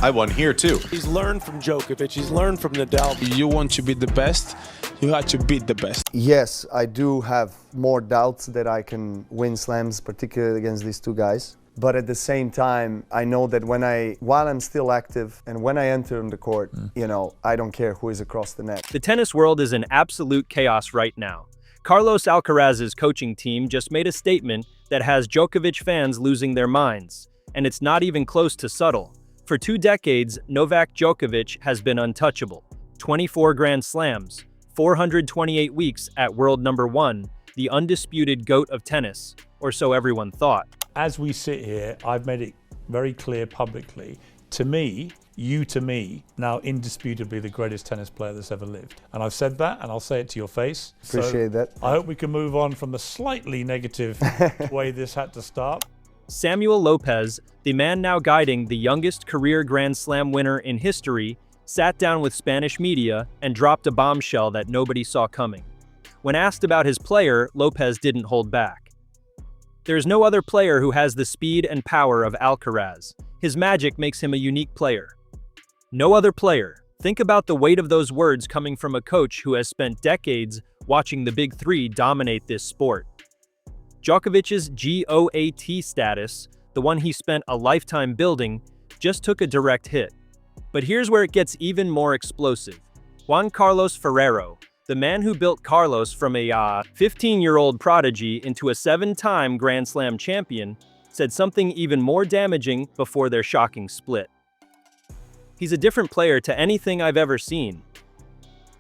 I won here too. He's learned from Djokovic, he's learned from Nadal. You want to be the best, you have to beat the best. Yes, I do have more doubts that I can win slams, particularly against these two guys. But at the same time, I know that while I'm still active and when I enter on the court, I don't care who is across the net. The tennis world is in absolute chaos right now. Carlos Alcaraz's coaching team just made a statement that has Djokovic fans losing their minds. And it's not even close to subtle. For 2 decades, Novak Djokovic has been untouchable. 24 Grand Slams, 428 weeks at world number 1, the undisputed GOAT of tennis, or so everyone thought. As we sit here, I've made it very clear publicly, to me, now indisputably the greatest tennis player that's ever lived. And I've said that, and I'll say it to your face. Appreciate that. I hope we can move on from the slightly negative way this had to start. Samuel Lopez, the man now guiding the youngest career Grand Slam winner in history, sat down with Spanish media and dropped a bombshell that nobody saw coming. When asked about his player, Lopez didn't hold back. There's no other player who has the speed and power of Alcaraz. His magic makes him a unique player. No other player. Think about the weight of those words coming from a coach who has spent decades watching the Big Three dominate this sport. Djokovic's GOAT status, the one he spent a lifetime building, just took a direct hit. But here's where it gets even more explosive. Juan Carlos Ferrero, the man who built Carlos from a 15-year-old prodigy into a 7-time Grand Slam champion, said something even more damaging before their shocking split. He's a different player to anything I've ever seen.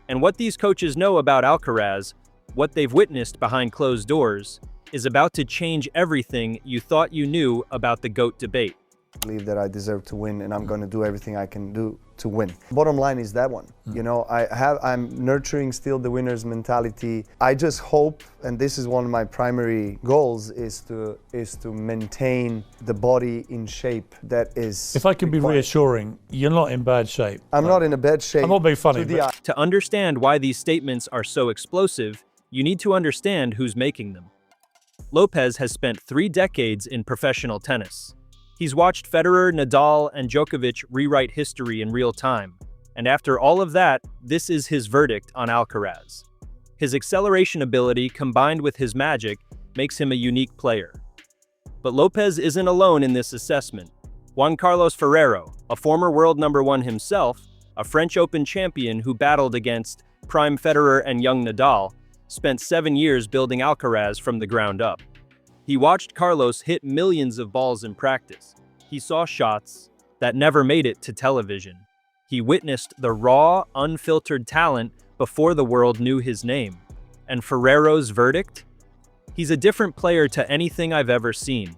And what these coaches know about Alcaraz, what they've witnessed behind closed doors, is about to change everything you thought you knew about the GOAT debate. I believe that I deserve to win, and I'm going to do everything I can do to win. Bottom line is that one. I'm nurturing still the winner's mentality. I just hope, and this is one of my primary goals, is to maintain the body in shape that is. If I can be reassuring, you're not in bad shape. I'm not in a bad shape. I'm not being funny. To understand why these statements are so explosive, you need to understand who's making them. Lopez has spent 3 decades in professional tennis. He's watched Federer, Nadal, and Djokovic rewrite history in real time. And after all of that, this is his verdict on Alcaraz. His acceleration ability combined with his magic makes him a unique player. But Lopez isn't alone in this assessment. Juan Carlos Ferrero, a former world number 1 himself, a French Open champion who battled against prime Federer and young Nadal, spent 7 years building Alcaraz from the ground up. He watched Carlos hit millions of balls in practice. He saw shots that never made it to television. He witnessed the raw, unfiltered talent before the world knew his name. And Ferrero's verdict? He's a different player to anything I've ever seen.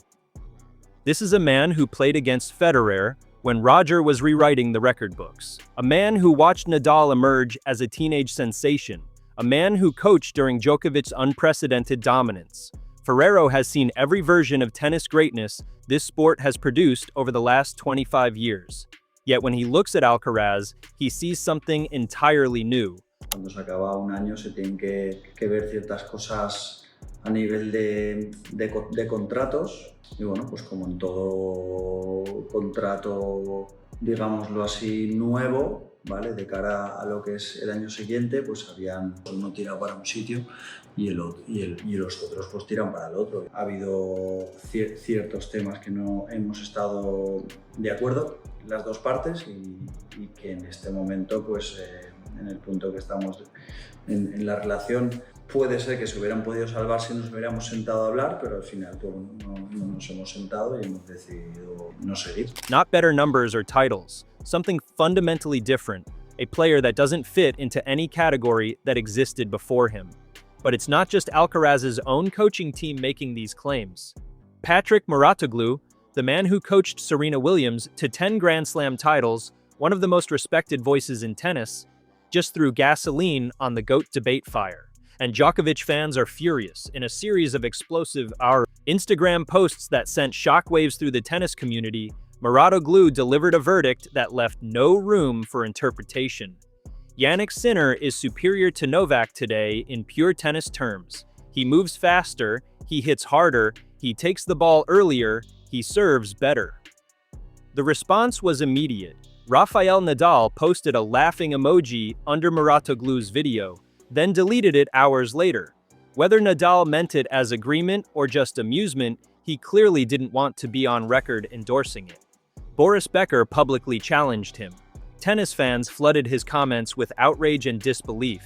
This is a man who played against Federer when Roger was rewriting the record books. A man who watched Nadal emerge as a teenage sensation. A man who coached during Djokovic's unprecedented dominance. Ferrero has seen every version of tennis greatness this sport has produced over the last 25 years. Yet when he looks at Alcaraz, he sees something entirely new. Cuando se acaba un año se tienen que ver ciertas cosas a nivel de contratos. Y bueno, pues como en todo contrato, digámoslo así, nuevo, ¿vale? De cara a lo que es el año siguiente, pues uno tira para un sitio y los otros pues tiran para el otro. Ha habido ciertos temas que no hemos estado de acuerdo, las dos partes, y que en este momento, pues en el punto que estamos en la relación, puede ser que se hubieran podido salvar si nos hubiéramos sentado a hablar, pero al final pues, no nos hemos sentado y hemos decidido no seguir. Not better numbers or titles, something fundamentally different, a player that doesn't fit into any category that existed before him. But it's not just Alcaraz's own coaching team making these claims. Patrick Mouratoglou, the man who coached Serena Williams to 10 Grand Slam titles, one of the most respected voices in tennis, just threw gasoline on the GOAT debate fire. And Djokovic fans are furious in a series of explosive Instagram posts that sent shockwaves through the tennis community. Mouratoglou delivered a verdict that left no room for interpretation. Jannik Sinner is superior to Novak today in pure tennis terms. He moves faster, he hits harder, he takes the ball earlier, he serves better. The response was immediate. Rafael Nadal posted a laughing emoji under Muratoglu's video, then deleted it hours later. Whether Nadal meant it as agreement or just amusement, he clearly didn't want to be on record endorsing it. Boris Becker publicly challenged him. Tennis fans flooded his comments with outrage and disbelief.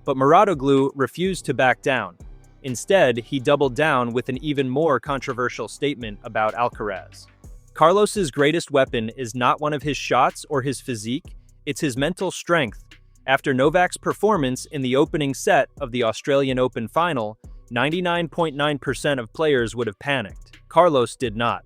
But Muratoglu refused to back down. Instead, he doubled down with an even more controversial statement about Alcaraz. Carlos's greatest weapon is not one of his shots or his physique, it's his mental strength. After Novak's performance in the opening set of the Australian Open final, 99.9% of players would have panicked. Carlos did not.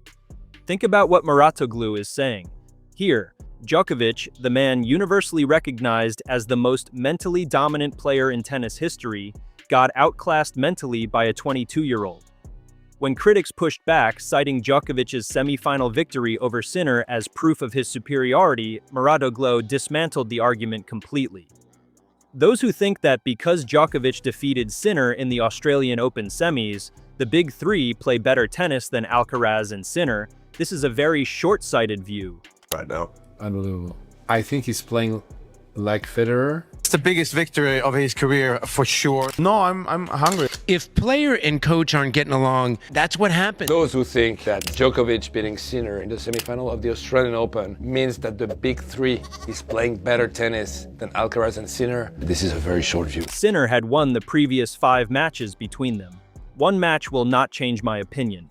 Think about what Muratoglu is saying. Here, Djokovic, the man universally recognized as the most mentally dominant player in tennis history, got outclassed mentally by a 22-year-old. When critics pushed back, citing Djokovic's semi-final victory over Sinner as proof of his superiority, Muratoglu dismantled the argument completely. Those who think that because Djokovic defeated Sinner in the Australian Open semis, the big three play better tennis than Alcaraz and Sinner, this is a very short-sighted view. Right now. Unbelievable. I think he's playing like Federer. It's the biggest victory of his career for sure. No, I'm hungry. If player and coach aren't getting along, that's what happens. Those who think that Djokovic beating Sinner in the semifinal of the Australian Open means that the big three is playing better tennis than Alcaraz and Sinner, this is a very short view. Sinner had won the previous 5 matches between them. One match will not change my opinion.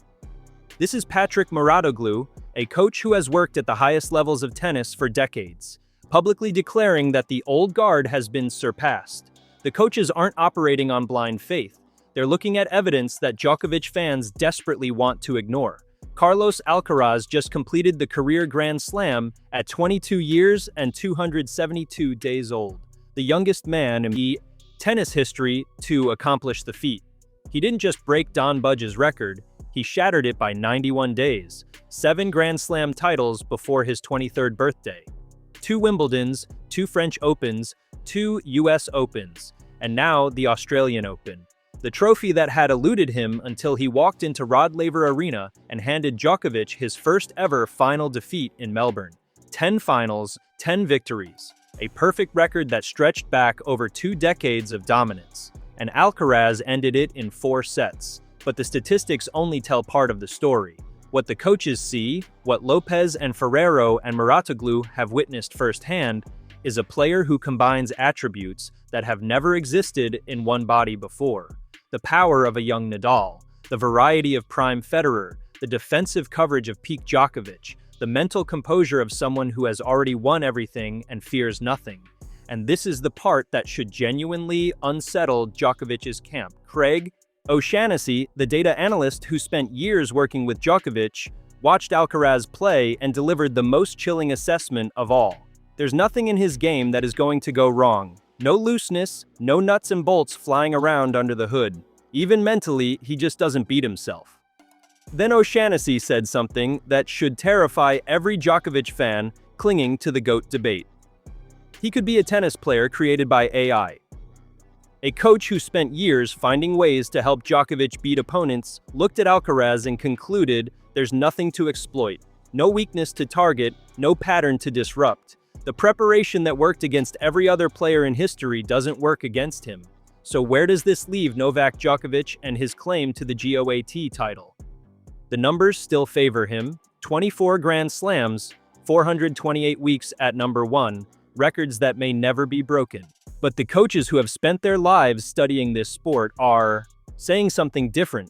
This is Patrick Muratoglu, a coach who has worked at the highest levels of tennis for decades, publicly declaring that the old guard has been surpassed. The coaches aren't operating on blind faith. They're looking at evidence that Djokovic fans desperately want to ignore. Carlos Alcaraz just completed the career Grand Slam at 22 years and 272 days old, the youngest man in tennis history to accomplish the feat. He didn't just break Don Budge's record, he shattered it by 91 days, 7 Grand Slam titles before his 23rd birthday, 2 Wimbledons, 2 French Opens, 2 US Opens, and now the Australian Open. The trophy that had eluded him until he walked into Rod Laver Arena and handed Djokovic his first ever final defeat in Melbourne. 10 finals, 10 victories, a perfect record that stretched back over 2 decades of dominance. And Alcaraz ended it in 4 sets. But the statistics only tell part of the story. What the coaches see, what Lopez and Ferrero and Muratoglu have witnessed firsthand, is a player who combines attributes that have never existed in one body before. The power of a young Nadal, the variety of prime Federer, the defensive coverage of peak Djokovic, the mental composure of someone who has already won everything and fears nothing. And this is the part that should genuinely unsettle Djokovic's camp. Craig O'Shaughnessy, the data analyst who spent years working with Djokovic, watched Alcaraz play and delivered the most chilling assessment of all. There's nothing in his game that is going to go wrong. No looseness, no nuts and bolts flying around under the hood. Even mentally, he just doesn't beat himself. Then O'Shaughnessy said something that should terrify every Djokovic fan clinging to the GOAT debate. He could be a tennis player created by AI. A coach who spent years finding ways to help Djokovic beat opponents looked at Alcaraz and concluded there's nothing to exploit, no weakness to target, no pattern to disrupt. The preparation that worked against every other player in history doesn't work against him. So where does this leave Novak Djokovic and his claim to the GOAT title? The numbers still favor him: 24 Grand Slams, 428 weeks at number 1, records that may never be broken. But the coaches who have spent their lives studying this sport are saying something different.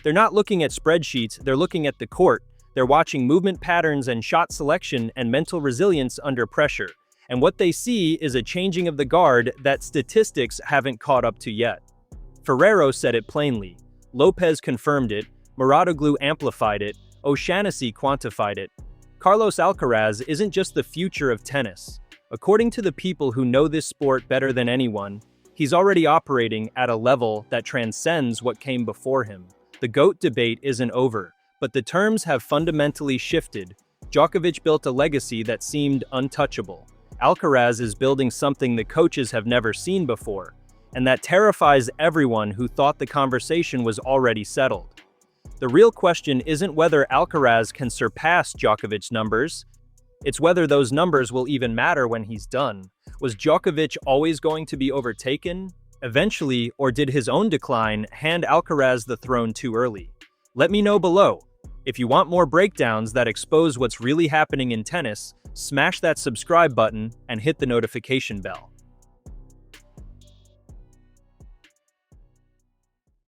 They're not looking at spreadsheets, they're looking at the court. They're watching movement patterns and shot selection and mental resilience under pressure. And what they see is a changing of the guard that statistics haven't caught up to yet. Ferrero said it plainly. Lopez confirmed it. Muratoglu amplified it. O'Shaughnessy quantified it. Carlos Alcaraz isn't just the future of tennis. According to the people who know this sport better than anyone, he's already operating at a level that transcends what came before him. The GOAT debate isn't over, but the terms have fundamentally shifted. Djokovic built a legacy that seemed untouchable. Alcaraz is building something the coaches have never seen before, and that terrifies everyone who thought the conversation was already settled. The real question isn't whether Alcaraz can surpass Djokovic's numbers, It's whether those numbers will even matter when he's done. Was Djokovic always going to be overtaken eventually, or did his own decline hand Alcaraz the throne too early? Let me know below. If you want more breakdowns that expose what's really happening in tennis, smash that subscribe button and hit the notification bell.